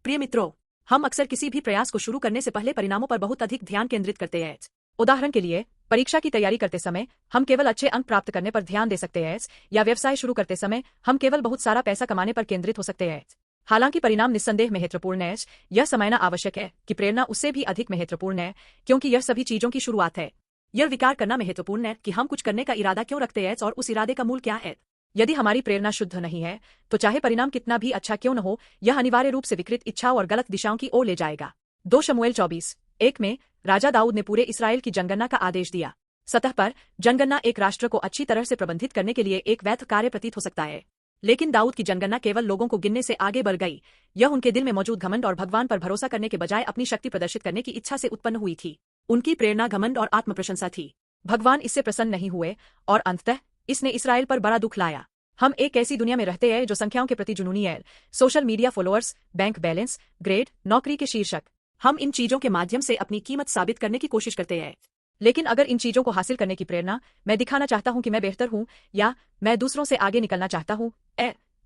प्रिय मित्रों, हम अक्सर किसी भी प्रयास को शुरू करने से पहले परिणामों पर बहुत अधिक ध्यान केंद्रित करते हैं। उदाहरण के लिए, परीक्षा की तैयारी करते समय हम केवल अच्छे अंक प्राप्त करने पर ध्यान दे सकते हैं, या व्यवसाय शुरू करते समय हम केवल बहुत सारा पैसा कमाने पर केंद्रित हो सकते हैं। हालांकि परिणाम निस्संदेह महत्वपूर्ण है, यह समझना आवश्यक है कि प्रेरणा उससे भी अधिक महत्वपूर्ण है, क्योंकि यह सभी चीजों की शुरुआत है। यह विचार करना महत्वपूर्ण है कि हम कुछ करने का इरादा क्यों रखते हैं और उस इरादे का मूल क्या है। यदि हमारी प्रेरणा शुद्ध नहीं है, तो चाहे परिणाम कितना भी अच्छा क्यों न हो, यह अनिवार्य रूप से विकृत इच्छाओं और गलत दिशाओं की ओर ले जाएगा। 2 शमूएल 24:1 में राजा दाऊद ने पूरे इस्राएल की जनगणना का आदेश दिया। सतह पर जनगणना एक राष्ट्र को अच्छी तरह से प्रबंधित करने के लिए एक वैध कार्य प्रतीत हो सकता है, लेकिन दाऊद की जनगणना केवल लोगों को गिनने से आगे बढ़ गई। यह उनके दिल में मौजूद घमंड और भगवान पर भरोसा करने के बजाय अपनी शक्ति प्रदर्शित करने की इच्छा से उत्पन्न हुई थी। उनकी प्रेरणा घमंड और आत्मप्रशंसा थी। भगवान इससे प्रसन्न नहीं हुए और अंततः इसने इस्राएल पर बड़ा दुख लाया। हम एक ऐसी दुनिया में रहते हैं जो संख्याओं के प्रति जुनूनी है। Social media followers, bank balance, grade, नौकरी के शीर्षक। हम इन चीजों के माध्यम से अपनी कीमत साबित करने की कोशिश करते हैं। लेकिन अगर इन चीजों को हासिल करने की प्रेरणा, मैं दिखाना चाहता हूं कि मैं बेहतर हूं, या मैं दूसरों से आगे निकलना चाहता हूं,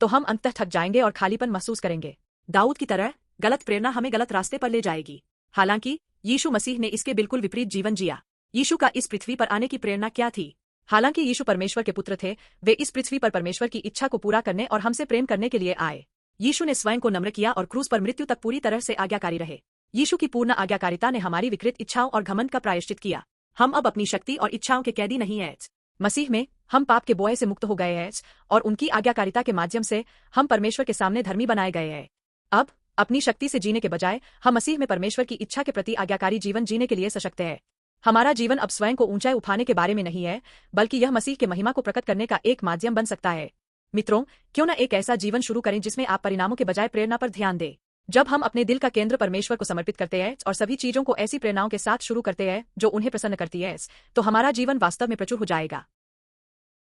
तो हम अंततः थक जाएंगे और खालीपन महसूस करेंगे। दाऊद की तरह गलत प्रेरणा हमें गलत रास्ते पर ले जाएगी। हालांकि यीशु मसीह ने इसके बिल्कुल विपरीत जीवन जिया। यीशु का इस पृथ्वी पर आने की प्रेरणा क्या थी? हालांकि यीशु परमेश्वर के पुत्र थे, वे इस पृथ्वी पर परमेश्वर की इच्छा को पूरा करने और हमसे प्रेम करने के लिए आए। यीशु ने स्वयं को नम्र किया और क्रूस पर मृत्यु तक पूरी तरह से आज्ञाकारी रहे। यीशु की पूर्ण आज्ञाकारिता ने हमारी विकृत इच्छाओं और घमंड का प्रायश्चित किया। हम अब अपनी शक्ति और इच्छाओं के कैदी नहीं हैं। मसीह में हम पाप के बोझ से मुक्त हो गए हैं और उनकी आज्ञाकारिता के माध्यम से हम परमेश्वर के सामने धर्मी बनाए गए हैं। अब अपनी शक्ति से जीने के बजाय हम मसीह में परमेश्वर की इच्छा के प्रति आज्ञाकारी जीवन जीने के लिए सशक्त हैं। हमारा जीवन अब स्वयं को ऊंचाई उठाने के बारे में नहीं है, बल्कि यह मसीह के महिमा को प्रकट करने का एक माध्यम बन सकता है। मित्रों, क्यों न एक ऐसा जीवन शुरू करें जिसमें आप परिणामों के बजाय प्रेरणा पर ध्यान दें। जब हम अपने दिल का केंद्र परमेश्वर को समर्पित करते हैं और सभी चीजों को ऐसी प्रेरणाओं के साथ शुरू करते हैं जो उन्हें प्रसन्न करती है, तो हमारा जीवन वास्तव में प्रचुर हो जाएगा।